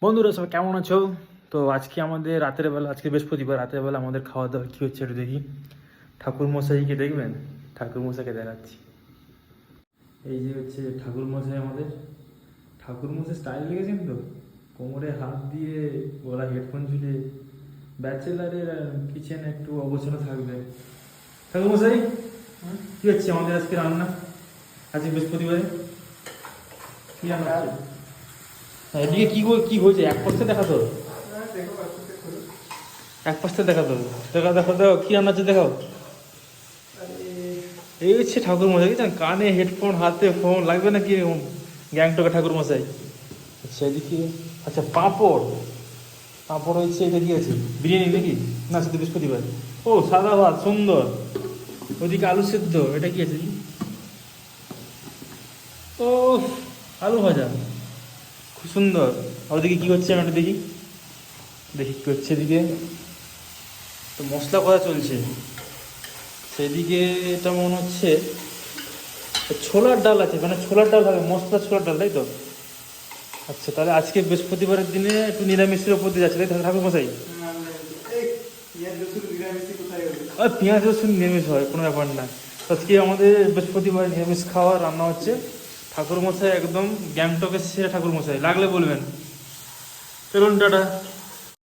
বন্ধুরা সব কেমন আছো? তো আজকে আমাদের রাতের বেলা, আজকে বৃহস্পতিবার রাতের বেলা আমাদের খাওয়া দাওয়া কী হচ্ছে একটু দেখি। ঠাকুর মশাইকে দেখবেন, ঠাকুর মশাইকে দেখাচ্ছি। এই যে হচ্ছে ঠাকুর মশাই আমাদের। ঠাকুর মশাই স্টাইল লেগেছেন তো, কোমরে হাত দিয়ে, গলা হেডফোন ঝুলিয়ে। ব্যাচেলারের কিচেনে একটু অবসর থাকবে। ঠাকুর মশাই, কী হচ্ছে আমাদের আজকে রান্না? আজকে বৃহস্পতিবারে কী রান্না হচ্ছে? এদিকে কি হয়েছে এক পাশে দেখা তো, এক পাশটা দেখা তো, দেখো কি রান্না হচ্ছে দেখাও। এই হচ্ছে ঠাকুর মশাই, বুঝছেন? কানে হেডফোন, হাতে ফোন, লাগবে না কি গ্যাংটকে ঠাকুর মশাই। আচ্ছা এদিকে, আচ্ছা পাঁপড়, পাঁপড় হচ্ছে। এটা কি আছে, বিরিয়ানি নাকি? না শুধু বৃহস্পতিবার। ও সাদা ভাত সুন্দর। ওদিকে আলু সেদ্ধ। এটা কি আছে? ও আলু ভাজা, খুব সুন্দর। আর ওদিকে কী হচ্ছে আমি একটু দেখি, দেখি কী হচ্ছে এদিকে। তো মশলা করা চলছে সেদিকে। এটা মনে হচ্ছে ছোলার ডাল আছে, মানে ছোলার ডাল হবে, মশলা ছোলার ডাল, তাই তো? আচ্ছা তাহলে আজকে বৃহস্পতিবারের দিনে একটু নিরামিষের উপর দিয়ে যাচ্ছে, তাই তো ঠাকুর মশাই? আর পেঁয়াজ রসুন নিরামিষ হয়, কোনো ব্যাপার না। আজকে আমাদের বৃহস্পতিবার নিরামিষ খাওয়া রান্না হচ্ছে। ঠাকুর মশাই একদম গ্যাংটকের সেরা ঠাকুর মশাই, লাগলে বলবেন। চলুন টাটা।